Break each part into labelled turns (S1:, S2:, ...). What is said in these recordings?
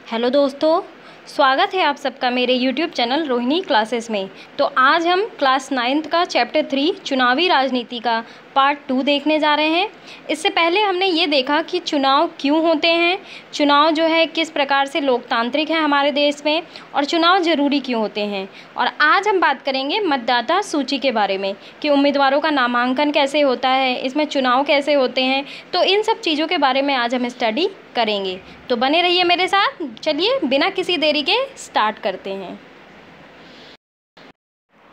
S1: Hello दोस्तों, स्वागत है आप सबका मेरे YouTube चैनल रोहिणी क्लासेस में। तो आज हम क्लास 9th का चैप्टर 3 चुनावी राजनीति का पार्ट 2 देखने जा रहे हैं। इससे पहले हमने ये देखा कि चुनाव क्यों होते हैं, चुनाव जो है किस प्रकार से लोकतांत्रिक है हमारे देश में, और चुनाव ज़रूरी क्यों होते हैं। और आज हम बात करेंगे मतदाता सूची के बारे में कि उम्मीदवारों का नामांकन कैसे होता है, इसमें चुनाव कैसे होते हैं। तो इन सब चीज़ों के बारे में आज हम स्टडी करेंगे, तो बने रहिए मेरे साथ। चलिए बिना किसी देरी के स्टार्ट करते हैं।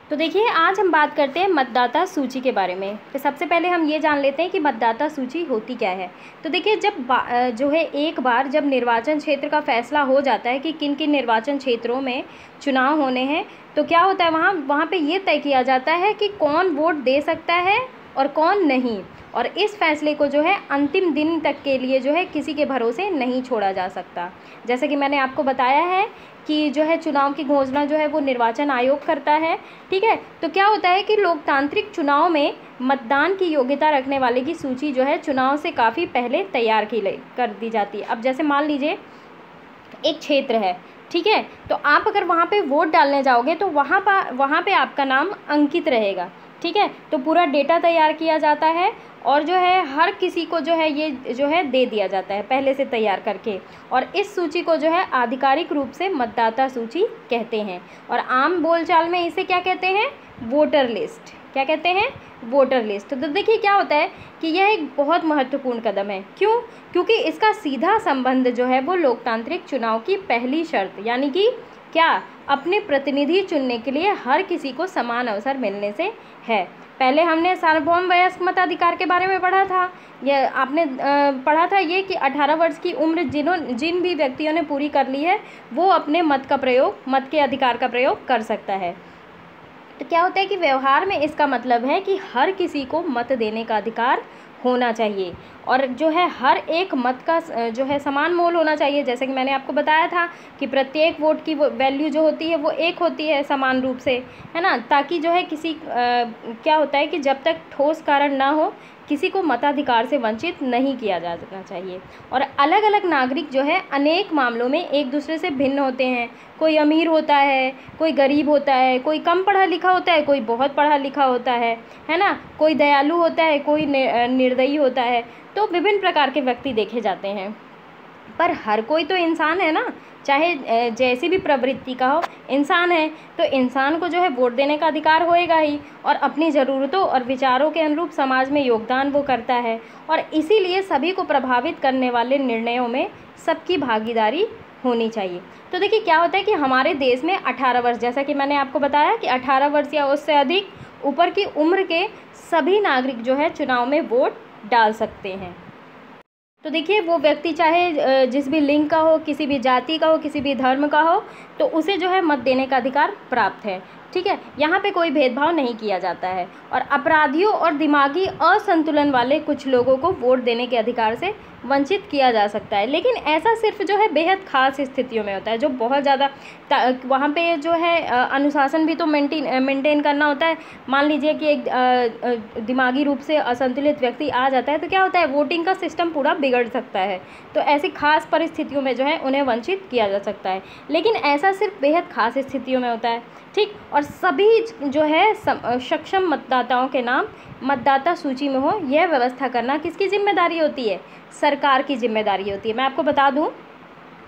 S1: तो देखिए, आज हम बात करते हैं मतदाता सूची के बारे में। तो सबसे पहले हम ये जान लेते हैं कि मतदाता सूची होती क्या है। तो देखिए, जो है एक बार जब निर्वाचन क्षेत्र का फैसला हो जाता है कि किन किन निर्वाचन क्षेत्रों में चुनाव होने हैं, तो क्या होता है वहाँ पे ये तय किया जाता है कि कौन वोट दे सकता है और कौन नहीं। और इस फैसले को जो है अंतिम दिन तक के लिए जो है किसी के भरोसे नहीं छोड़ा जा सकता। जैसे कि मैंने आपको बताया है कि जो है चुनाव की घोषणा जो है वो निर्वाचन आयोग करता है। ठीक है, तो क्या होता है कि लोकतांत्रिक चुनाव में मतदान की योग्यता रखने वाले की सूची जो है चुनाव से काफ़ी पहले तैयार कर दी जाती है। अब जैसे मान लीजिए एक क्षेत्र है, ठीक है, तो आप अगर वहाँ पे वोट डालने जाओगे तो वहाँ पे आपका नाम अंकित रहेगा। ठीक है, तो पूरा डेटा तैयार किया जाता है और जो है हर किसी को जो है ये जो है दे दिया जाता है पहले से तैयार करके। और इस सूची को जो है आधिकारिक रूप से मतदाता सूची कहते हैं, और आम बोलचाल में इसे क्या कहते हैं, वोटर लिस्ट। क्या कहते हैं, वोटर लिस्ट। तो देखिए क्या होता है कि यह एक बहुत महत्वपूर्ण कदम है। क्यों? क्योंकि इसका सीधा संबंध जो है वो लोकतांत्रिक चुनाव की पहली शर्त यानी कि क्या, अपने प्रतिनिधि चुनने के लिए हर किसी को समान अवसर मिलने से है। पहले हमने सार्वभौम वयस्क मताधिकार के बारे में पढ़ा था। यह आपने पढ़ा था ये कि 18 वर्ष की उम्र जिन भी व्यक्तियों ने पूरी कर ली है वो अपने मत के अधिकार का प्रयोग कर सकता है। तो क्या होता है कि व्यवहार में इसका मतलब है कि हर किसी को मत देने का अधिकार होना चाहिए, और जो है हर एक मत का जो है समान मोल होना चाहिए। जैसे कि मैंने आपको बताया था कि प्रत्येक वोट की वैल्यू जो होती है वो एक होती है समान रूप से, है ना, ताकि जो है क्या होता है कि जब तक ठोस कारण ना हो किसी को मताधिकार से वंचित नहीं किया जाना चाहिए। और अलग अलग नागरिक जो है अनेक मामलों में एक दूसरे से भिन्न होते हैं। कोई अमीर होता है, कोई गरीब होता है, कोई कम पढ़ा लिखा होता है, कोई बहुत पढ़ा लिखा होता है ना, कोई दयालु होता है, कोई निर्दयी होता है। तो विभिन्न प्रकार के व्यक्ति देखे जाते हैं, पर हर कोई तो इंसान है ना, चाहे जैसी भी प्रवृत्ति का हो, इंसान है। तो इंसान को जो है वोट देने का अधिकार होएगा ही, और अपनी ज़रूरतों और विचारों के अनुरूप समाज में योगदान वो करता है। और इसीलिए सभी को प्रभावित करने वाले निर्णयों में सबकी भागीदारी होनी चाहिए। तो देखिए क्या होता है कि हमारे देश में 18 वर्ष, जैसा कि मैंने आपको बताया कि 18 वर्ष या उससे अधिक ऊपर की उम्र के सभी नागरिक जो है चुनाव में वोट डाल सकते हैं। तो देखिए वो व्यक्ति चाहे जिस भी लिंग का हो, किसी भी जाति का हो, किसी भी धर्म का हो, तो उसे जो है मत देने का अधिकार प्राप्त है। ठीक है, यहाँ पे कोई भेदभाव नहीं किया जाता है, और अपराधियों और दिमागी असंतुलन वाले कुछ लोगों को वोट देने के अधिकार से वंचित किया जा सकता है। लेकिन ऐसा सिर्फ जो है बेहद ख़ास स्थितियों में होता है, जो बहुत ज़्यादा वहाँ पे जो है अनुशासन भी तो मेंटेन करना होता है। मान लीजिए कि एक दिमागी रूप से असंतुलित व्यक्ति आ जाता है, तो क्या होता है, वोटिंग का सिस्टम पूरा बिगड़ सकता है। तो ऐसी खास परिस्थितियों में जो है उन्हें वंचित किया जा सकता है, लेकिन ऐसा सिर्फ बेहद खास स्थितियों में होता है। ठीक, और सभी जो है सक्षम मतदाताओं के नाम मतदाता सूची में हो, यह व्यवस्था करना किसकी जिम्मेदारी होती है, सरकार की जिम्मेदारी होती है। मैं आपको बता दूं,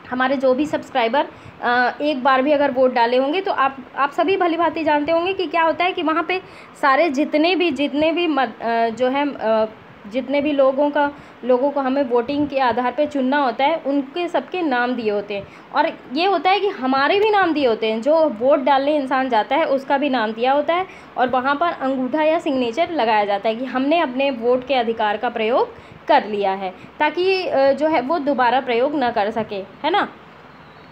S1: हमारे जो भी सब्सक्राइबर एक बार भी अगर वोट डाले होंगे तो आप सभी भली भांति जानते होंगे कि क्या होता है कि वहाँ पे सारे जितने भी जो है जितने भी लोगों को हमें वोटिंग के आधार पे चुनना होता है, उनके सबके नाम दिए होते हैं। और ये होता है कि हमारे भी नाम दिए होते हैं, जो वोट डालने इंसान जाता है उसका भी नाम दिया होता है, और वहाँ पर अंगूठा या सिग्नेचर लगाया जाता है कि हमने अपने वोट के अधिकार का प्रयोग कर लिया है, ताकि जो है वो दोबारा प्रयोग ना कर सके, है ना।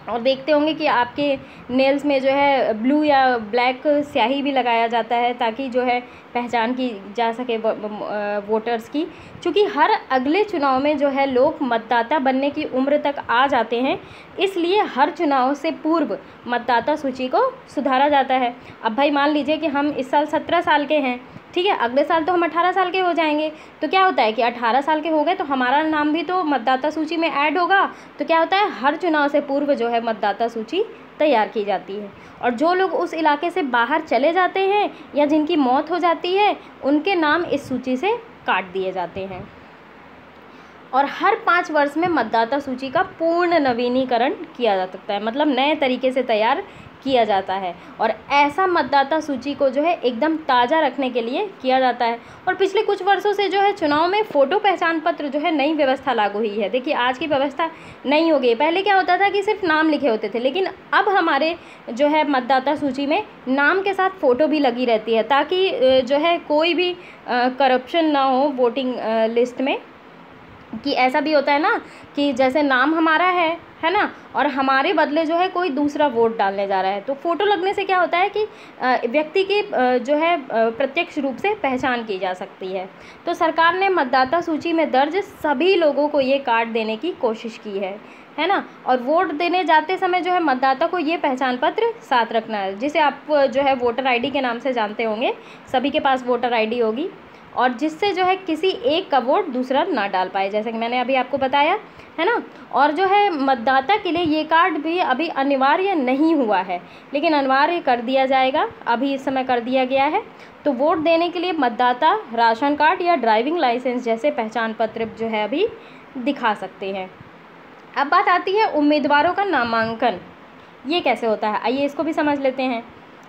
S1: और देखते होंगे कि आपके नेल्स में जो है ब्लू या ब्लैक स्याही भी लगाया जाता है, ताकि जो है पहचान की जा सके वोटर्स की। चूँकि हर अगले चुनाव में जो है लोग मतदाता बनने की उम्र तक आ जाते हैं, इसलिए हर चुनाव से पूर्व मतदाता सूची को सुधारा जाता है। अब भाई मान लीजिए कि हम इस साल 17 साल के हैं, ठीक है, अगले साल तो हम 18 साल के हो जाएंगे। तो क्या होता है कि 18 साल के हो गए तो हमारा नाम भी तो मतदाता सूची में ऐड होगा। तो क्या होता है, हर चुनाव से पूर्व जो है मतदाता सूची तैयार की जाती है, और जो लोग उस इलाके से बाहर चले जाते हैं या जिनकी मौत हो जाती है उनके नाम इस सूची से काट दिए जाते हैं। और हर 5 वर्ष में मतदाता सूची का पूर्ण नवीनीकरण किया जा सकता है, मतलब नए तरीके से तैयार किया जाता है। और ऐसा मतदाता सूची को जो है एकदम ताज़ा रखने के लिए किया जाता है। और पिछले कुछ वर्षों से जो है चुनाव में फ़ोटो पहचान पत्र जो है नई व्यवस्था लागू हुई है। देखिए आज की व्यवस्था नई हो गई। पहले क्या होता था कि सिर्फ नाम लिखे होते थे, लेकिन अब हमारे जो है मतदाता सूची में नाम के साथ फ़ोटो भी लगी रहती है, ताकि जो है कोई भी करप्शन ना हो वोटिंग लिस्ट में। कि ऐसा भी होता है ना कि जैसे नाम हमारा है ना, और हमारे बदले जो है कोई दूसरा वोट डालने जा रहा है, तो फ़ोटो लगने से क्या होता है कि व्यक्ति की जो है प्रत्यक्ष रूप से पहचान की जा सकती है। तो सरकार ने मतदाता सूची में दर्ज सभी लोगों को ये कार्ड देने की कोशिश की है ना। और वोट देने जाते समय जो है मतदाता को ये पहचान पत्र साथ रखना है, जिसे आप जो है वोटर आईडी के नाम से जानते होंगे। सभी के पास वोटर आईडी होगी, और जिससे जो है किसी एक का वोट दूसरा ना डाल पाए, जैसे कि मैंने अभी आपको बताया है ना। और जो है मतदाता के लिए ये कार्ड भी अभी अनिवार्य नहीं हुआ है, लेकिन अनिवार्य कर दिया जाएगा, अभी इस समय कर दिया गया है। तो वोट देने के लिए मतदाता राशन कार्ड या ड्राइविंग लाइसेंस जैसे पहचान पत्र जो है अभी दिखा सकते हैं। अब बात आती है उम्मीदवारों का नामांकन, ये कैसे होता है, आइए इसको भी समझ लेते हैं।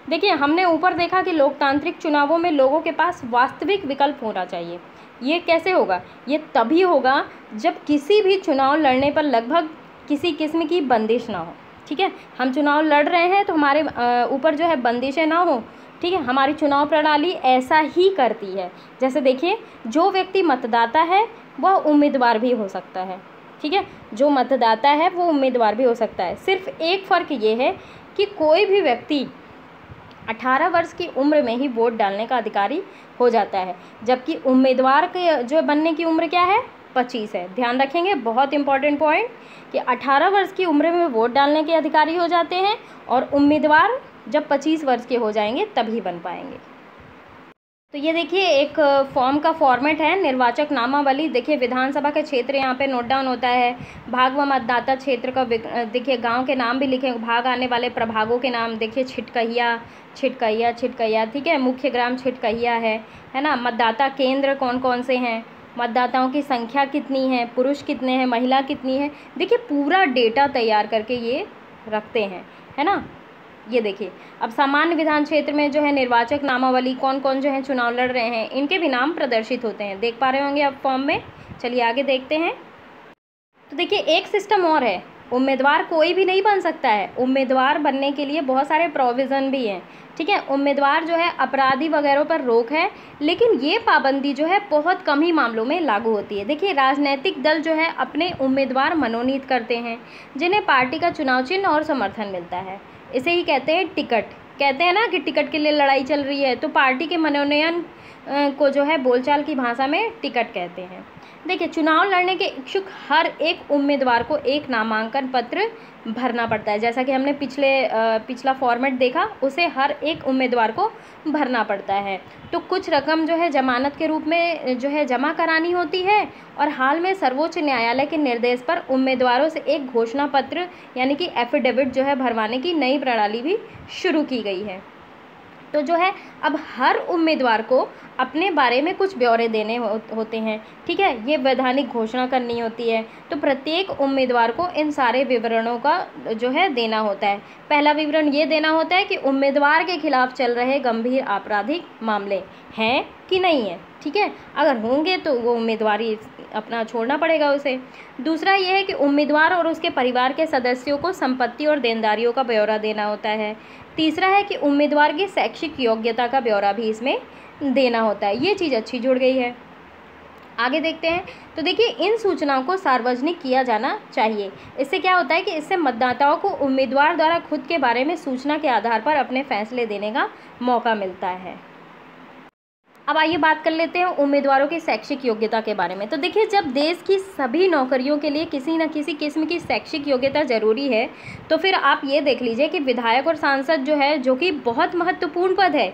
S1: देखिए हमने ऊपर देखा कि लोकतांत्रिक चुनावों में लोगों के पास वास्तविक विकल्प होना चाहिए। ये कैसे होगा, ये तभी होगा जब किसी भी चुनाव लड़ने पर लगभग किसी किस्म की बंदिश ना हो। ठीक है, हम चुनाव लड़ रहे हैं तो हमारे ऊपर जो है बंदिशें ना हो। ठीक है, हमारी चुनाव प्रणाली ऐसा ही करती है। जैसे देखिए, जो व्यक्ति मतदाता है वह उम्मीदवार भी हो सकता है। ठीक है, जो मतदाता है वो उम्मीदवार भी हो सकता है। सिर्फ एक फ़र्क ये है कि कोई भी व्यक्ति 18 वर्ष की उम्र में ही वोट डालने का अधिकारी हो जाता है, जबकि उम्मीदवार के जो बनने की उम्र क्या है, 25 है। ध्यान रखेंगे, बहुत इंपॉर्टेंट पॉइंट, कि 18 वर्ष की उम्र में वोट डालने के अधिकारी हो जाते हैं, और उम्मीदवार जब 25 वर्ष के हो जाएंगे तभी बन पाएंगे। तो ये देखिए एक फॉर्म का फॉर्मेट है, निर्वाचक नामावली। देखिए विधानसभा के क्षेत्र यहाँ पे नोट डाउन होता है, भाग व मतदाता क्षेत्र का देखिए गांव के नाम भी लिखे, भाग आने वाले प्रभागों के नाम देखिए छिटकहिया छिटकहिया छिटकहिया। ठीक है, मुख्य ग्राम छिटकहिया है ना। मतदाता केंद्र कौन कौन से हैं, मतदाताओं की संख्या कितनी है, पुरुष कितने हैं, महिला कितनी है, देखिए पूरा डेटा तैयार करके ये रखते हैं, है ना। ये देखिए अब सामान्य विधान क्षेत्र में जो है निर्वाचक नामावली कौन कौन जो है चुनाव लड़ रहे हैं, इनके भी नाम प्रदर्शित होते हैं, देख पा रहे होंगे आप फॉर्म में। चलिए आगे देखते हैं। तो देखिए एक सिस्टम और है, उम्मीदवार कोई भी नहीं बन सकता है। उम्मीदवार बनने के लिए बहुत सारे प्रोविज़न भी हैं। ठीक है, उम्मीदवार जो है अपराधी वगैरह पर रोक है, लेकिन ये पाबंदी जो है बहुत कम ही मामलों में लागू होती है। देखिए राजनीतिक दल जो है अपने उम्मीदवार मनोनीत करते हैं, जिन्हें पार्टी का चुनाव चिन्ह और समर्थन मिलता है। इसे ही कहते हैं टिकट। कहते हैं ना कि टिकट के लिए लड़ाई चल रही है, तो पार्टी के मनोनयन को जो है बोलचाल की भाषा में टिकट कहते हैं। देखिए चुनाव लड़ने के इच्छुक हर एक उम्मीदवार को एक नामांकन पत्र भरना पड़ता है। जैसा कि हमने पिछला फॉर्मेट देखा, उसे हर एक उम्मीदवार को भरना पड़ता है। तो कुछ रकम जो है जमानत के रूप में जो है जमा करानी होती है, और हाल में सर्वोच्च न्यायालय के निर्देश पर उम्मीदवारों से एक घोषणा पत्र यानी कि एफिडेविट जो है भरवाने की नई प्रणाली भी शुरू की गई है। तो जो है अब हर उम्मीदवार को अपने बारे में कुछ ब्यौरे देने होते हैं। ठीक है, ये वैधानिक घोषणा करनी होती है, तो प्रत्येक उम्मीदवार को इन सारे विवरणों का जो है देना होता है। पहला विवरण ये देना होता है कि उम्मीदवार के खिलाफ चल रहे गंभीर आपराधिक मामले हैं कि नहीं है। ठीक है, अगर होंगे तो वो उम्मीदवारी अपना छोड़ना पड़ेगा उसे। दूसरा ये है कि उम्मीदवार और उसके परिवार के सदस्यों को संपत्ति और देनदारियों का ब्यौरा देना होता है। तीसरा है कि उम्मीदवार की शैक्षिक योग्यता का ब्यौरा भी इसमें देना होता है। ये चीज़ अच्छी जुड़ गई है। आगे देखते हैं। तो देखिए इन सूचनाओं को सार्वजनिक किया जाना चाहिए। इससे क्या होता है कि इससे मतदाताओं को उम्मीदवार द्वारा खुद के बारे में सूचना के आधार पर अपने फैसले देने का मौका मिलता है। अब आइए बात कर लेते हैं उम्मीदवारों की शैक्षिक योग्यता के बारे में। तो देखिए जब देश की सभी नौकरियों के लिए किसी न किसी किस्म की शैक्षिक योग्यता ज़रूरी है, तो फिर आप ये देख लीजिए कि विधायक और सांसद जो है, जो कि बहुत महत्वपूर्ण पद है,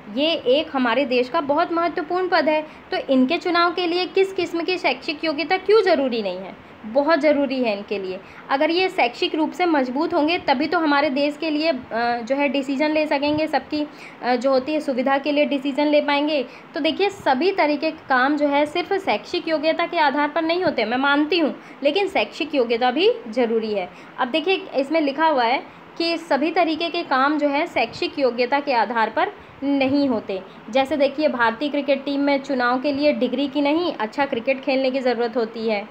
S1: ये एक हमारे देश का बहुत महत्वपूर्ण पद है। तो इनके चुनाव के लिए किस किस्म की शैक्षिक योग्यता क्यों ज़रूरी नहीं है? बहुत ज़रूरी है इनके लिए। अगर ये शैक्षिक रूप से मजबूत होंगे तभी तो हमारे देश के लिए जो है डिसीज़न ले सकेंगे, सबकी जो होती है सुविधा के लिए डिसीज़न ले पाएंगे। तो देखिए, सभी तरीके के काम जो है सिर्फ शैक्षिक योग्यता के आधार पर नहीं होते, मैं मानती हूँ, लेकिन शैक्षिक योग्यता भी ज़रूरी है। अब देखिए, इसमें लिखा हुआ है कि सभी तरीके के काम जो है शैक्षिक योग्यता के आधार पर नहीं होते। जैसे देखिए, भारतीय क्रिकेट टीम में चुनाव के लिए डिग्री की नहीं, अच्छा क्रिकेट खेलने की ज़रूरत होती है।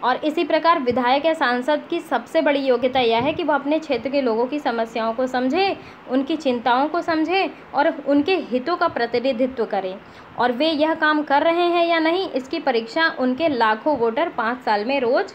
S1: और इसी प्रकार विधायक या सांसद की सबसे बड़ी योग्यता यह है कि वह अपने क्षेत्र के लोगों की समस्याओं को समझे, उनकी चिंताओं को समझे और उनके हितों का प्रतिनिधित्व करें। और वे यह काम कर रहे हैं या नहीं, इसकी परीक्षा उनके लाखों वोटर 5 साल में रोज़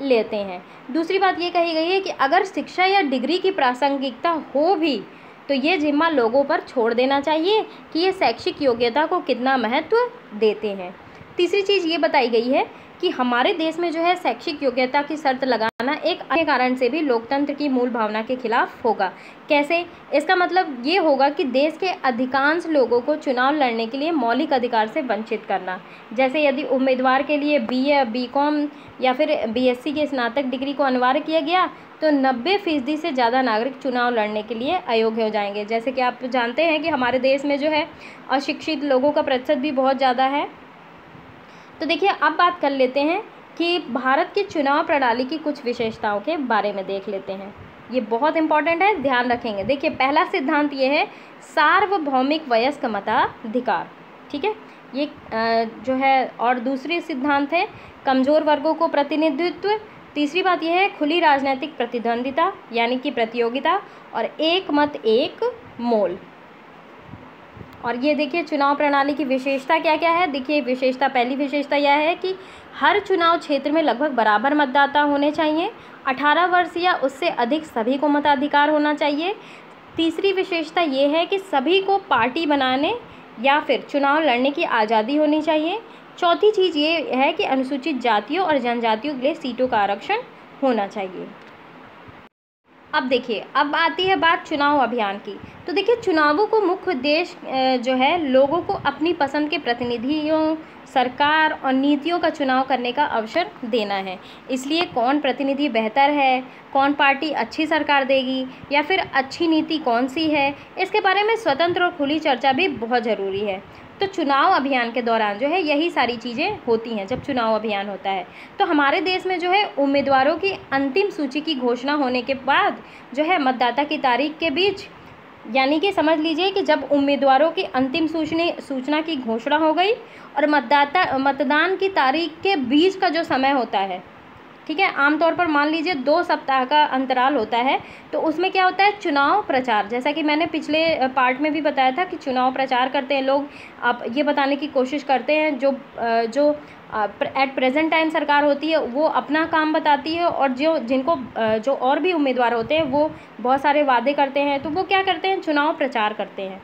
S1: लेते हैं। दूसरी बात ये कही गई है कि अगर शिक्षा या डिग्री की प्रासंगिकता हो भी तो ये जिम्मा लोगों पर छोड़ देना चाहिए कि ये शैक्षिक योग्यता को कितना महत्व देते हैं। तीसरी चीज़ ये बताई गई है कि हमारे देश में जो है शैक्षिक योग्यता की शर्त लगाना एक अन्य कारण से भी लोकतंत्र की मूल भावना के खिलाफ होगा। कैसे? इसका मतलब ये होगा कि देश के अधिकांश लोगों को चुनाव लड़ने के लिए मौलिक अधिकार से वंचित करना। जैसे यदि उम्मीदवार के लिए BA, BCom या फिर BSc की स्नातक डिग्री को अनिवार्य किया गया तो 90% से ज़्यादा नागरिक चुनाव लड़ने के लिए अयोग्य हो जाएंगे। जैसे कि आप जानते हैं कि हमारे देश में जो है अशिक्षित लोगों का प्रतिशत भी बहुत ज़्यादा है। तो देखिए, अब बात कर लेते हैं कि भारत की चुनाव प्रणाली की कुछ विशेषताओं के बारे में देख लेते हैं। ये बहुत इंपॉर्टेंट है, ध्यान रखेंगे। देखिए, पहला सिद्धांत ये है सार्वभौमिक वयस्क मताधिकार, ठीक है, ये जो है। और दूसरी सिद्धांत है कमज़ोर वर्गों को प्रतिनिधित्व। तीसरी बात यह है खुली राजनीतिक प्रतिद्वंदिता यानी कि प्रतियोगिता। और एक मत एक मोल। और ये देखिए, चुनाव प्रणाली की विशेषता क्या क्या है। देखिए, पहली विशेषता यह है कि हर चुनाव क्षेत्र में लगभग बराबर मतदाता होने चाहिए। 18 वर्ष या उससे अधिक सभी को मताधिकार होना चाहिए। तीसरी विशेषता ये है कि सभी को पार्टी बनाने या फिर चुनाव लड़ने की आज़ादी होनी चाहिए। चौथी चीज़ ये है कि अनुसूचित जातियों और जनजातियों के लिए सीटों का आरक्षण होना चाहिए। अब देखिए, अब आती है बात चुनाव अभियान की। तो देखिए, चुनावों को मुख्य उद्देश्य जो है लोगों को अपनी पसंद के प्रतिनिधियों, सरकार और नीतियों का चुनाव करने का अवसर देना है। इसलिए कौन प्रतिनिधि बेहतर है, कौन पार्टी अच्छी सरकार देगी या फिर अच्छी नीति कौन सी है, इसके बारे में स्वतंत्र और खुली चर्चा भी बहुत ज़रूरी है। तो चुनाव अभियान के दौरान जो है यही सारी चीज़ें होती हैं जब चुनाव अभियान होता है। तो हमारे देश में जो है उम्मीदवारों की अंतिम सूची की घोषणा होने के बाद जो है मतदाता की तारीख के बीच, यानी कि समझ लीजिए कि जब उम्मीदवारों की अंतिम सूचना की घोषणा हो गई और मतदान की तारीख के बीच का जो समय होता है, ठीक है, आमतौर पर मान लीजिए 2 सप्ताह का अंतराल होता है। तो उसमें क्या होता है, चुनाव प्रचार। जैसा कि मैंने पिछले पार्ट में भी बताया था कि चुनाव प्रचार करते हैं लोग, आप ये बताने की कोशिश करते हैं जो एट प्रेजेंट टाइम सरकार होती है वो अपना काम बताती है, और जो और भी उम्मीदवार होते हैं वो बहुत सारे वादे करते हैं, तो वो क्या करते हैं, चुनाव प्रचार करते हैं।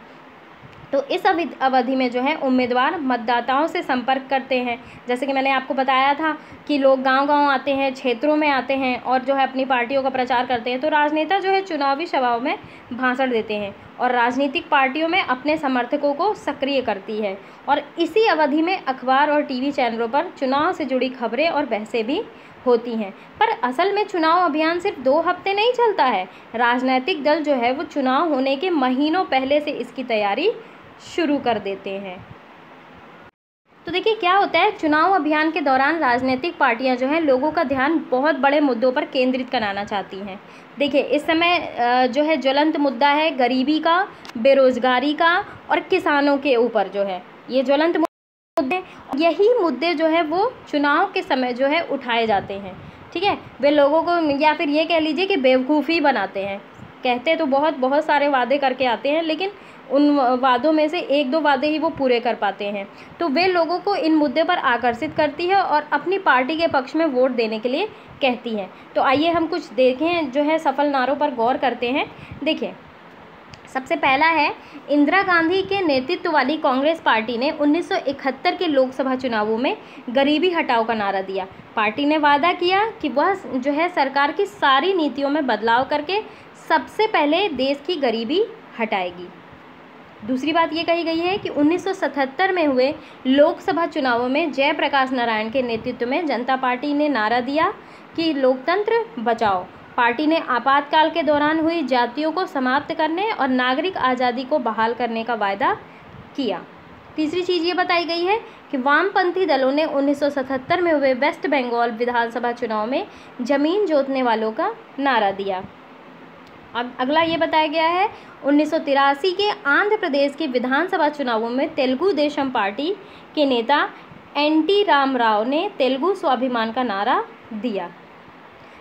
S1: तो इस अवधि में जो है उम्मीदवार मतदाताओं से संपर्क करते हैं। जैसे कि मैंने आपको बताया था कि लोग गांव-गांव आते हैं, क्षेत्रों में आते हैं और जो है अपनी पार्टियों का प्रचार करते हैं। तो राजनेता जो है चुनावी सभाओं में भाषण देते हैं और राजनीतिक पार्टियों में अपने समर्थकों को सक्रिय करती है। और इसी अवधि में अखबार और टीवी चैनलों पर चुनाव से जुड़ी खबरें और बहसें भी होती हैं। पर असल में चुनाव अभियान सिर्फ 2 हफ्ते नहीं चलता है। राजनीतिक दल जो है वो चुनाव होने के महीनों पहले से इसकी तैयारी शुरू कर देते हैं। तो देखिए, क्या होता है, चुनाव अभियान के दौरान राजनीतिक पार्टियां जो हैं लोगों का ध्यान बहुत बड़े मुद्दों पर केंद्रित कराना चाहती हैं। देखिए, इस समय जो है ज्वलंत मुद्दा है गरीबी का, बेरोजगारी का और किसानों के ऊपर जो है ये ज्वलंत मुद्दे, यही मुद्दे जो है वो चुनाव के समय जो है उठाए जाते हैं। ठीक है, वे लोगों को या फिर ये कह लीजिए कि बेवकूफ़ी बनाते हैं। कहते तो बहुत सारे वादे करके आते हैं, लेकिन उन वादों में से 1-2 वादे ही वो पूरे कर पाते हैं। तो वे लोगों को इन मुद्दे पर आकर्षित करती है और अपनी पार्टी के पक्ष में वोट देने के लिए कहती है। तो आइए हम कुछ देखें जो है सफल नारों पर गौर करते हैं। देखिए, सबसे पहला है, इंदिरा गांधी के नेतृत्व वाली कांग्रेस पार्टी ने 1971 के लोकसभा चुनावों में गरीबी हटाओ का नारा दिया। पार्टी ने वादा किया कि वह जो है सरकार की सारी नीतियों में बदलाव करके सबसे पहले देश की गरीबी हटाएगी। दूसरी बात ये कही गई है कि 1977 में हुए लोकसभा चुनावों में जयप्रकाश नारायण के नेतृत्व में जनता पार्टी ने नारा दिया कि लोकतंत्र बचाओ। पार्टी ने आपातकाल के दौरान हुई जातियों को समाप्त करने और नागरिक आज़ादी को बहाल करने का वायदा किया। तीसरी चीज़ ये बताई गई है कि वामपंथी दलों ने 1977 में हुए वेस्ट बंगाल विधानसभा चुनाव में जमीन जोतने वालों का नारा दिया। अगला ये बताया गया है 1983 के आंध्र प्रदेश के विधानसभा चुनावों में तेलुगु देशम पार्टी के नेता एनटी रामाराव ने तेलुगु स्वाभिमान का नारा दिया।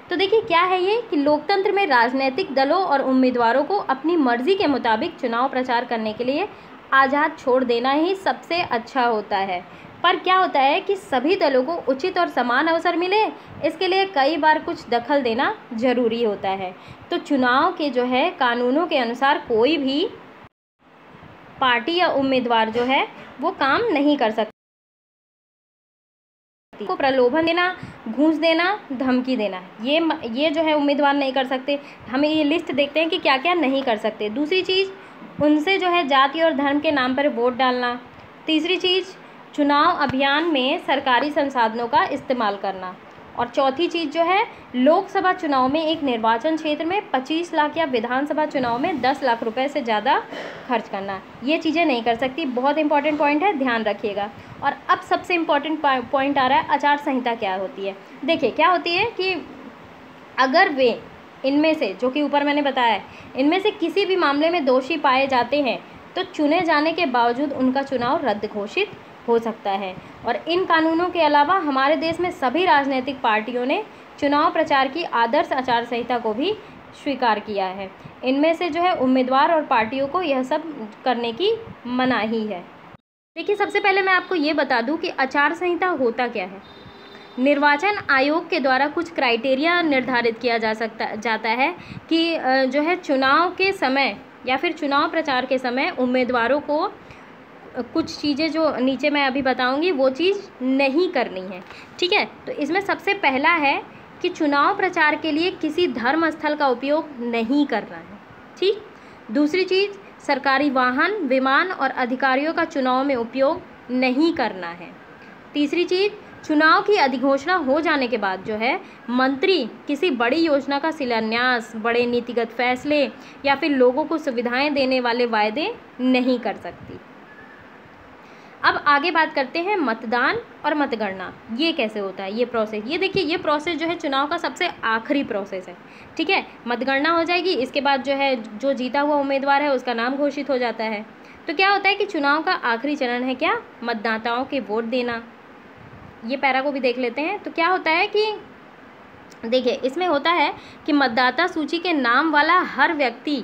S1: तो देखिए क्या है ये कि लोकतंत्र में राजनीतिक दलों और उम्मीदवारों को अपनी मर्जी के मुताबिक चुनाव प्रचार करने के लिए आज़ाद छोड़ देना ही सबसे अच्छा होता है। पर क्या होता है कि सभी दलों को उचित और समान अवसर मिले, इसके लिए कई बार कुछ दखल देना जरूरी होता है। तो चुनाव के जो है कानूनों के अनुसार कोई भी पार्टी या उम्मीदवार जो है वो काम नहीं कर सकता। को प्रलोभन देना, घूस देना, धमकी देना, ये जो है उम्मीदवार नहीं कर सकते। हमें ये लिस्ट देखते हैं कि क्या क्या नहीं कर सकते। दूसरी चीज़, उनसे जो है जाति और धर्म के नाम पर वोट डालना। तीसरी चीज़, चुनाव अभियान में सरकारी संसाधनों का इस्तेमाल करना। और चौथी चीज़ जो है, लोकसभा चुनाव में एक निर्वाचन क्षेत्र में 25 लाख या विधानसभा चुनाव में 10 लाख रुपए से ज़्यादा खर्च करना। ये चीज़ें नहीं कर सकती। बहुत इंपॉर्टेंट पॉइंट है, ध्यान रखिएगा। और अब सबसे इम्पॉर्टेंट पॉइंट आ रहा है, आचार संहिता क्या होती है। देखिए क्या होती है कि अगर वे इनमें से, जो कि ऊपर मैंने बताया है, इनमें से किसी भी मामले में दोषी पाए जाते हैं तो चुने जाने के बावजूद उनका चुनाव रद्द घोषित हो सकता है। और इन कानूनों के अलावा हमारे देश में सभी राजनीतिक पार्टियों ने चुनाव प्रचार की आदर्श आचार संहिता को भी स्वीकार किया है। इनमें से जो है उम्मीदवार और पार्टियों को यह सब करने की मनाही है। देखिए सबसे पहले मैं आपको ये बता दूं कि आचार संहिता होता क्या है। निर्वाचन आयोग के द्वारा कुछ क्राइटेरिया निर्धारित किया जाता है कि जो है चुनाव के समय या फिर चुनाव प्रचार के समय उम्मीदवारों को कुछ चीज़ें जो नीचे मैं अभी बताऊंगी वो चीज़ नहीं करनी है। ठीक है, तो इसमें सबसे पहला है कि चुनाव प्रचार के लिए किसी धर्म स्थल का उपयोग नहीं करना है। ठीक। दूसरी चीज़, सरकारी वाहन, विमान और अधिकारियों का चुनाव में उपयोग नहीं करना है। तीसरी चीज़, चुनाव की अधिघोषणा हो जाने के बाद जो है मंत्री किसी बड़ी योजना का शिलान्यास, बड़े नीतिगत फैसले या फिर लोगों को सुविधाएं देने वाले वायदे नहीं कर सकती। अब आगे बात करते हैं मतदान और मतगणना। ये कैसे होता है, ये प्रोसेस। ये देखिए, ये प्रोसेस जो है चुनाव का सबसे आखिरी प्रोसेस है। ठीक है, मतगणना हो जाएगी, इसके बाद जो है जो जीता हुआ उम्मीदवार है उसका नाम घोषित हो जाता है। तो क्या होता है कि चुनाव का आखिरी चरण है क्या, मतदाताओं के वोट देना। ये पैरा को भी देख लेते हैं। तो क्या होता है कि देखिए इसमें होता है कि मतदाता सूची के नाम वाला हर व्यक्ति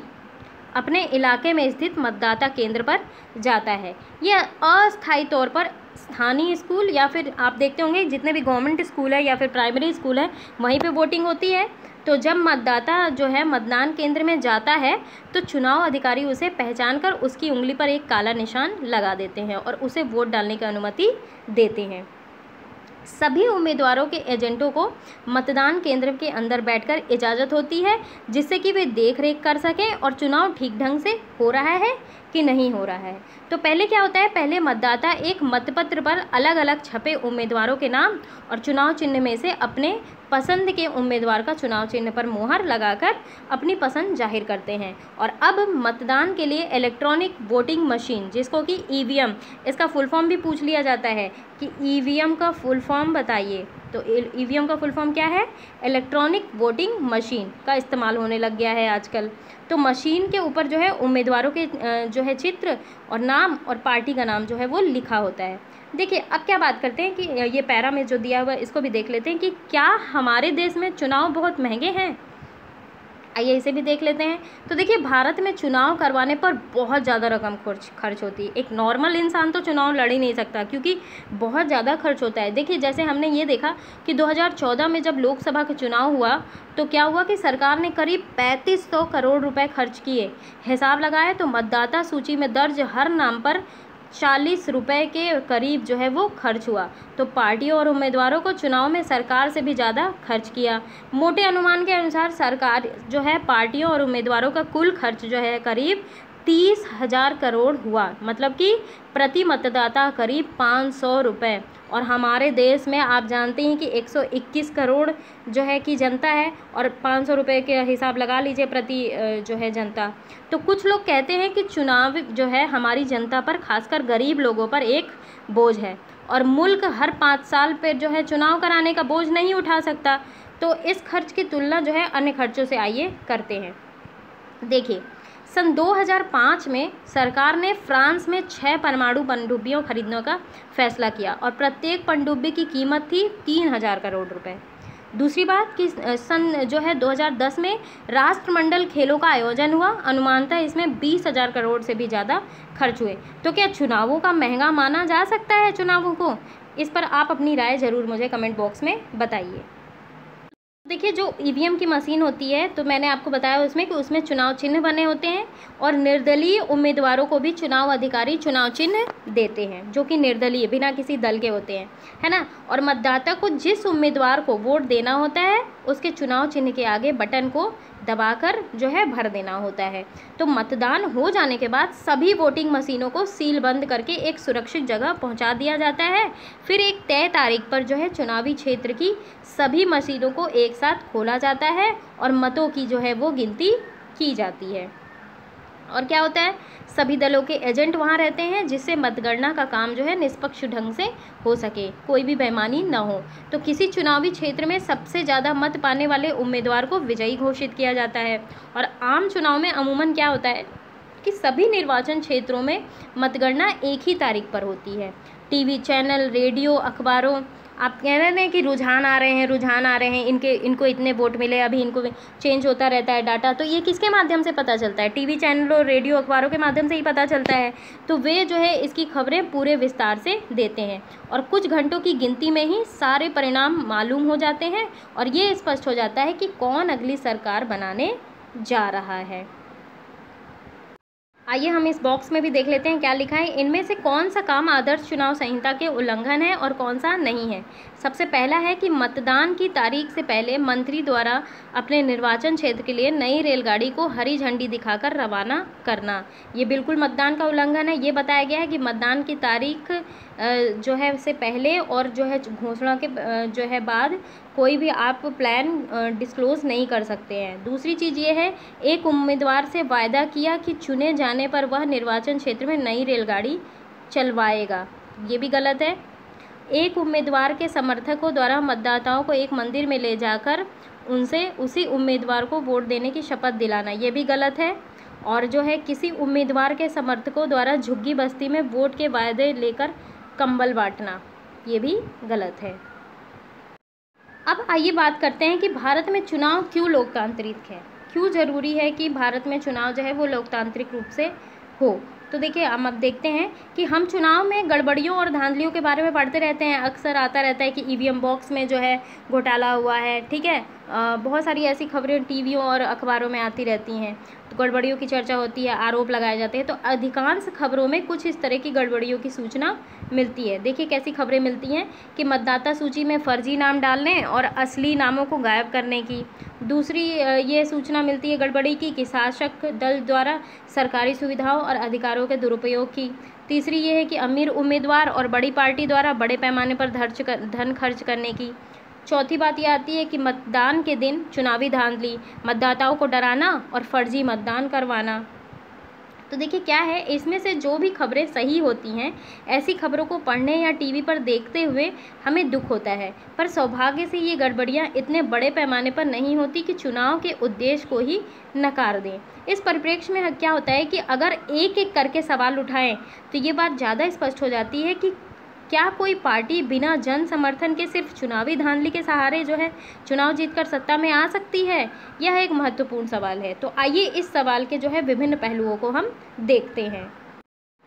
S1: अपने इलाके में स्थित मतदाता केंद्र पर जाता है। यह अस्थायी तौर पर स्थानीय स्कूल या फिर आप देखते होंगे जितने भी गवर्नमेंट स्कूल है या फिर प्राइमरी स्कूल है वहीं पे वोटिंग होती है। तो जब मतदाता जो है मतदान केंद्र में जाता है तो चुनाव अधिकारी उसे पहचान कर उसकी उंगली पर एक काला निशान लगा देते हैं और उसे वोट डालने की अनुमति देते हैं। सभी उम्मीदवारों के एजेंटों को मतदान केंद्र के अंदर बैठकर इजाज़त होती है जिससे कि वे देख रेख कर सकें और चुनाव ठीक ढंग से हो रहा है कि नहीं हो रहा है। तो पहले क्या होता है, पहले मतदाता एक मतपत्र पर अलग अलग छपे उम्मीदवारों के नाम और चुनाव चिन्ह में से अपने पसंद के उम्मीदवार का चुनाव चिन्ह पर मोहर लगाकर अपनी पसंद जाहिर करते हैं। और अब मतदान के लिए इलेक्ट्रॉनिक वोटिंग मशीन, जिसको कि ईवीएम, इसका फुल फॉर्म भी पूछ लिया जाता है कि ईवीएम का फुल फॉर्म बताइए। तो ईवीएम का फुल फॉर्म क्या है, इलेक्ट्रॉनिक वोटिंग मशीन का इस्तेमाल होने लग गया है आजकल। तो मशीन के ऊपर जो है उम्मीदवारों के जो है चित्र और नाम और पार्टी का नाम जो है वो लिखा होता है। देखिए अब क्या बात करते हैं कि ये पैरा में जो दिया हुआ है इसको भी देख लेते हैं कि क्या हमारे देश में चुनाव बहुत महंगे हैं। आइए इसे भी देख लेते हैं। तो देखिए भारत में चुनाव करवाने पर बहुत ज़्यादा रकम खर्च होती है। एक नॉर्मल इंसान तो चुनाव लड़ ही नहीं सकता क्योंकि बहुत ज़्यादा खर्च होता है। देखिए जैसे हमने ये देखा कि 2014 में जब लोकसभा का चुनाव हुआ तो क्या हुआ कि सरकार ने करीब 3500 करोड़ रुपए खर्च किए। हिसाब लगाए तो मतदाता सूची में दर्ज हर नाम पर 40 रुपये के करीब जो है वो खर्च हुआ। तो पार्टियों और उम्मीदवारों को चुनाव में सरकार से भी ज़्यादा खर्च किया। मोटे अनुमान के अनुसार सरकार जो है पार्टियों और उम्मीदवारों का कुल खर्च जो है करीब 30,000 करोड़ हुआ, मतलब कि प्रति मतदाता करीब 500 रुपये। और हमारे देश में आप जानते हैं कि 121 करोड़ जो है कि जनता है, और 500 रुपये के हिसाब लगा लीजिए प्रति जो है जनता। तो कुछ लोग कहते हैं कि चुनाव जो है हमारी जनता पर, खासकर गरीब लोगों पर एक बोझ है, और मुल्क हर 5 साल पर जो है चुनाव कराने का बोझ नहीं उठा सकता। तो इस खर्च की तुलना जो है अन्य खर्चों से आइए करते हैं। देखिए, सन 2005 में सरकार ने फ्रांस में 6 परमाणु पनडुब्बियों खरीदने का फैसला किया, और प्रत्येक पनडुब्बी की कीमत थी 3,000 करोड़ रुपए। दूसरी बात कि सन जो है 2010 में राष्ट्रमंडल खेलों का आयोजन हुआ, अनुमानतः इसमें 20,000 करोड़ से भी ज़्यादा खर्च हुए। तो क्या चुनावों का महंगा माना जा सकता है चुनावों को? इस पर आप अपनी राय ज़रूर मुझे कमेंट बॉक्स में बताइए। देखिए, जो ईवीएम की मशीन होती है, तो मैंने आपको बताया उसमें कि उसमें चुनाव चिन्ह बने होते हैं, और निर्दलीय उम्मीदवारों को भी चुनाव अधिकारी चुनाव चिन्ह देते हैं, जो कि निर्दलीय बिना किसी दल के होते हैं, है ना। और मतदाता को जिस उम्मीदवार को वोट देना होता है उसके चुनाव चिन्ह के आगे बटन को दबाकर जो है भर देना होता है। तो मतदान हो जाने के बाद सभी वोटिंग मशीनों को सील बंद करके एक सुरक्षित जगह पहुंचा दिया जाता है। फिर एक तय तारीख पर जो है चुनावी क्षेत्र की सभी मशीनों को एक साथ खोला जाता है, और मतों की जो है वो गिनती की जाती है। और क्या होता है, सभी दलों के एजेंट वहाँ रहते हैं, जिससे मतगणना का काम जो है निष्पक्ष ढंग से हो सके, कोई भी बेईमानी न हो। तो किसी चुनावी क्षेत्र में सबसे ज़्यादा मत पाने वाले उम्मीदवार को विजयी घोषित किया जाता है। और आम चुनाव में अमूमन क्या होता है कि सभी निर्वाचन क्षेत्रों में मतगणना एक ही तारीख पर होती है। टीवी चैनल, रेडियो, अखबारों, आप कह रहे हैं कि रुझान आ रहे हैं, इनको इतने वोट मिले, अभी इनको चेंज होता रहता है डाटा। तो ये किसके माध्यम से पता चलता है? टीवी चैनलों, रेडियो, अखबारों के माध्यम से ही पता चलता है। तो वे जो है इसकी खबरें पूरे विस्तार से देते हैं, और कुछ घंटों की गिनती में ही सारे परिणाम मालूम हो जाते हैं, और ये स्पष्ट हो जाता है कि कौन अगली सरकार बनाने जा रहा है। आइए हम इस बॉक्स में भी देख लेते हैं क्या लिखा है। इनमें से कौन सा काम आदर्श चुनाव संहिता के उल्लंघन है और कौन सा नहीं है? सबसे पहला है कि मतदान की तारीख से पहले मंत्री द्वारा अपने निर्वाचन क्षेत्र के लिए नई रेलगाड़ी को हरी झंडी दिखाकर रवाना करना। ये बिल्कुल मतदान का उल्लंघन है। ये बताया गया है कि मतदान की तारीख जो है उससे पहले और जो है घोषणा के जो है बाद कोई भी आप प्लान डिस्क्लोज़ नहीं कर सकते हैं। दूसरी चीज़ ये है, एक उम्मीदवार से वायदा किया कि चुने जाने पर वह निर्वाचन क्षेत्र में नई रेलगाड़ी चलवाएगा, ये भी गलत है। एक उम्मीदवार के समर्थकों द्वारा मतदाताओं को एक मंदिर में ले जाकर उनसे उसी उम्मीदवार को वोट देने की शपथ दिलाना, ये भी गलत है। और जो है किसी उम्मीदवार के समर्थकों द्वारा झुग्गी बस्ती में वोट के वायदे लेकर कंबल बांटना, ये भी गलत है। अब आइए बात करते हैं कि भारत में चुनाव क्यों लोकतांत्रिक है, क्यों ज़रूरी है कि भारत में चुनाव जो है वो लोकतांत्रिक रूप से हो। तो देखिए, हम अब देखते हैं कि हम चुनाव में गड़बड़ियों और धांधलियों के बारे में पढ़ते रहते हैं। अक्सर आता रहता है कि ईवीएम बॉक्स में जो है घोटाला हुआ है, ठीक है। बहुत सारी ऐसी खबरें टीवियों और अखबारों में आती रहती हैं, तो गड़बड़ियों की चर्चा होती है, आरोप लगाए जाते हैं। तो अधिकांश खबरों में कुछ इस तरह की गड़बड़ियों की सूचना मिलती है। देखिए कैसी खबरें मिलती हैं कि मतदाता सूची में फर्जी नाम डालने और असली नामों को गायब करने की। दूसरी ये सूचना मिलती है गड़बड़ी की कि शासक दल द्वारा सरकारी सुविधाओं और अधिकारों के दुरुपयोग की। तीसरी ये है कि अमीर उम्मीदवार और बड़ी पार्टी द्वारा बड़े पैमाने पर धन खर्च करने की। चौथी बात ये आती है कि मतदान के दिन चुनावी धांधली, मतदाताओं को डराना और फर्जी मतदान करवाना। तो देखिए क्या है, इसमें से जो भी खबरें सही होती हैं, ऐसी खबरों को पढ़ने या टीवी पर देखते हुए हमें दुख होता है, पर सौभाग्य से ये गड़बड़ियाँ इतने बड़े पैमाने पर नहीं होती कि चुनाव के उद्देश्य को ही नकार दें। इस परिप्रेक्ष्य में क्या होता है कि अगर एक एक करके सवाल उठाएं तो ये बात ज़्यादा स्पष्ट हो जाती है कि क्या कोई पार्टी बिना जन समर्थन के सिर्फ चुनावी धांधली के सहारे जो है चुनाव जीतकर सत्ता में आ सकती है? यह एक महत्वपूर्ण सवाल है। तो आइए इस सवाल के जो है विभिन्न पहलुओं को हम देखते हैं।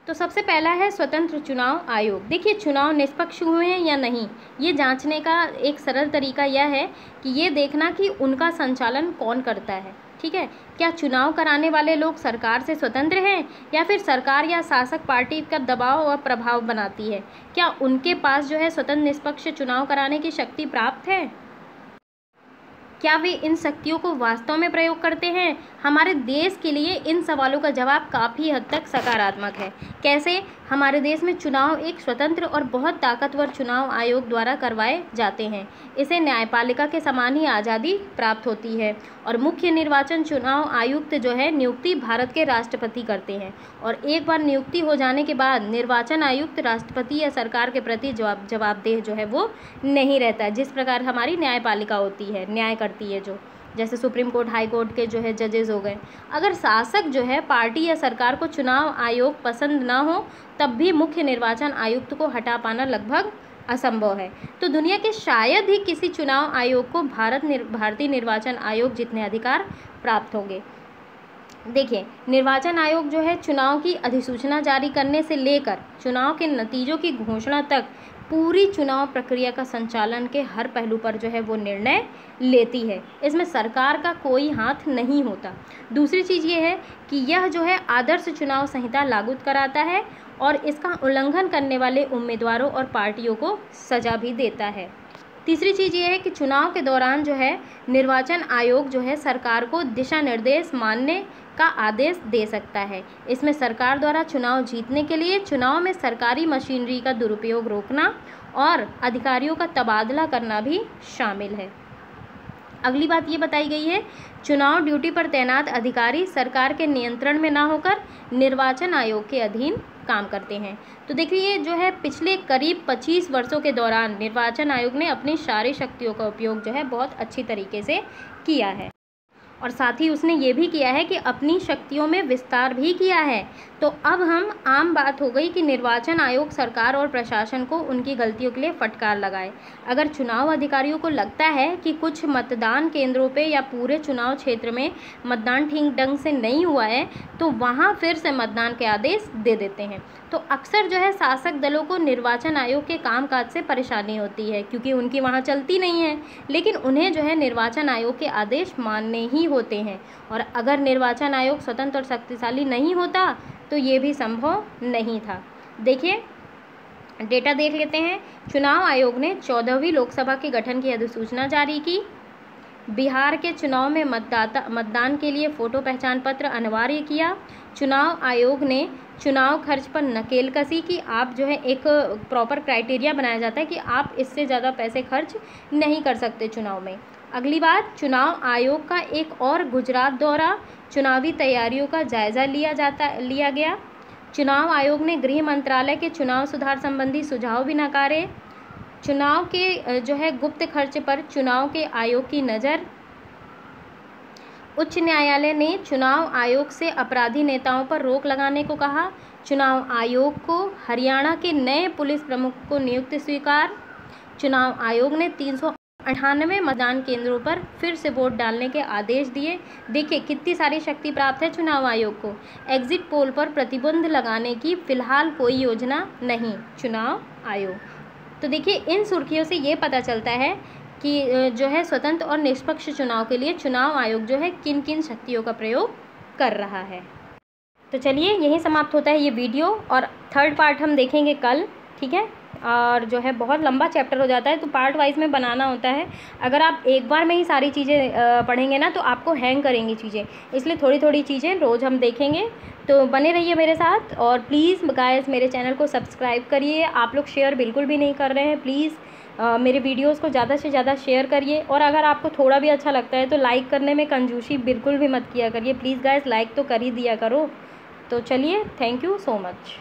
S1: तो सबसे पहला है स्वतंत्र चुनाव आयोग। देखिए, चुनाव निष्पक्ष हुए हैं या नहीं, ये जांचने का एक सरल तरीका यह है कि ये देखना कि उनका संचालन कौन करता है। ठीक है, क्या चुनाव कराने वाले लोग सरकार से स्वतंत्र हैं या फिर सरकार या शासक पार्टी का दबाव और प्रभाव बनाती है? क्या उनके पास जो है स्वतंत्र निष्पक्ष चुनाव कराने की शक्ति प्राप्त है? क्या वे इन शक्तियों को वास्तव में प्रयोग करते हैं? हमारे देश के लिए इन सवालों का जवाब काफ़ी हद तक सकारात्मक है। कैसे? हमारे देश में चुनाव एक स्वतंत्र और बहुत ताकतवर चुनाव आयोग द्वारा करवाए जाते हैं। इसे न्यायपालिका के समान ही आज़ादी प्राप्त होती है और मुख्य निर्वाचन चुनाव आयुक्त जो है नियुक्ति भारत के राष्ट्रपति करते हैं और एक बार नियुक्ति हो जाने के बाद निर्वाचन आयुक्त राष्ट्रपति या सरकार के प्रति जवाबदेह जो है वो नहीं रहता, जिस प्रकार हमारी न्यायपालिका होती है, न्याय करती है जो, जैसे सुप्रीम कोर्ट, हाई कोर्ट के जो है जजेस हो गए। अगर शासक जो है पार्टी या सरकार को चुनाव आयोग पसंद ना हो तब भी मुख्य निर्वाचन आयुक्त को हटा पाना लगभग असंभव है। तो दुनिया के शायद ही किसी चुनाव आयोग को भारतीय निर्वाचन आयोग जितने अधिकार प्राप्त होंगे। देखिए, निर्वाचन आयोग जो है चुनाव की अधिसूचना जारी करने से लेकर चुनाव के नतीजों की घोषणा तक पूरी चुनाव प्रक्रिया का संचालन के हर पहलू पर जो है वो निर्णय लेती है। इसमें सरकार का कोई हाथ नहीं होता। दूसरी चीज़ ये है कि यह जो है आदर्श चुनाव संहिता लागू कराता है और इसका उल्लंघन करने वाले उम्मीदवारों और पार्टियों को सजा भी देता है। तीसरी चीज़ ये है कि चुनाव के दौरान जो है निर्वाचन आयोग जो है सरकार को दिशा निर्देश मानने का आदेश दे सकता है। इसमें सरकार द्वारा चुनाव जीतने के लिए चुनाव में सरकारी मशीनरी का दुरुपयोग रोकना और अधिकारियों का तबादला करना भी शामिल है। अगली बात ये बताई गई है, चुनाव ड्यूटी पर तैनात अधिकारी सरकार के नियंत्रण में ना होकर निर्वाचन आयोग के अधीन काम करते हैं। तो देखिए, जो है पिछले करीब 25 वर्षों के दौरान निर्वाचन आयोग ने अपनी सारी शक्तियों का उपयोग जो है बहुत अच्छी तरीके से किया है और साथ ही उसने ये भी किया है कि अपनी शक्तियों में विस्तार भी किया है। तो अब हम आम बात हो गई कि निर्वाचन आयोग सरकार और प्रशासन को उनकी गलतियों के लिए फटकार लगाए। अगर चुनाव अधिकारियों को लगता है कि कुछ मतदान केंद्रों पे या पूरे चुनाव क्षेत्र में मतदान ठीक ढंग से नहीं हुआ है तो वहाँ फिर से मतदान के आदेश दे देते हैं। तो अक्सर जो है शासक दलों को निर्वाचन आयोग के कामकाज से परेशानी होती है क्योंकि उनकी वहाँ चलती नहीं है, लेकिन उन्हें जो है निर्वाचन आयोग के आदेश मानने ही होते हैं और अगर निर्वाचन आयोग स्वतंत्र और शक्तिशाली नहीं होता तो ये भी संभव नहीं था। देखिए, डेटा देख लेते हैं। चुनाव आयोग ने 14वीं लोकसभा के गठन की अधिसूचना जारी की। बिहार के चुनाव में मतदान के लिए फ़ोटो पहचान पत्र अनिवार्य किया। चुनाव आयोग ने चुनाव खर्च पर नकेल कसी कि आप जो है एक प्रॉपर क्राइटेरिया बनाया जाता है कि आप इससे ज़्यादा पैसे खर्च नहीं कर सकते चुनाव में। अगली बात, चुनाव आयोग का एक और गुजरात दौरा, चुनावी तैयारियों का जायज़ा लिया गया। चुनाव आयोग ने गृह मंत्रालय के चुनाव सुधार संबंधी सुझाव भी नकारे। चुनाव के जो है गुप्त खर्च पर चुनाव के आयोग की नज़र। उच्च न्यायालय ने चुनाव आयोग से अपराधी नेताओं पर रोक लगाने को कहा। चुनाव आयोग को हरियाणा के नए पुलिस प्रमुख को नियुक्ति स्वीकार। चुनाव आयोग ने 398 मतदान केंद्रों पर फिर से वोट डालने के आदेश दिए। देखिए कितनी सारी शक्ति प्राप्त है चुनाव आयोग को। एग्जिट पोल पर प्रतिबंध लगाने की फिलहाल कोई योजना नहीं, चुनाव आयोग। तो देखिए, इन सुर्खियों से ये पता चलता है कि जो है स्वतंत्र और निष्पक्ष चुनाव के लिए चुनाव आयोग जो है किन किन शक्तियों का प्रयोग कर रहा है। तो चलिए, यहीं समाप्त होता है ये वीडियो और थर्ड पार्ट हम देखेंगे कल, ठीक है। और जो है बहुत लंबा चैप्टर हो जाता है तो पार्ट वाइज में बनाना होता है। अगर आप एक बार में ही सारी चीज़ें पढ़ेंगे ना तो आपको हैंग करेंगी चीज़ें, इसलिए थोड़ी थोड़ी चीज़ें रोज़ हम देखेंगे। तो बने रहिए मेरे साथ और प्लीज़ गाइस मेरे चैनल को सब्सक्राइब करिए। आप लोग शेयर बिल्कुल भी नहीं कर रहे हैं, प्लीज़ मेरे वीडियोस को ज़्यादा से ज़्यादा शेयर करिए। और अगर आपको थोड़ा भी अच्छा लगता है तो लाइक करने में कंजूसी बिल्कुल भी मत किया करिए, प्लीज़ गाइस लाइक तो कर ही दिया करो। तो चलिए, थैंक यू सो मच।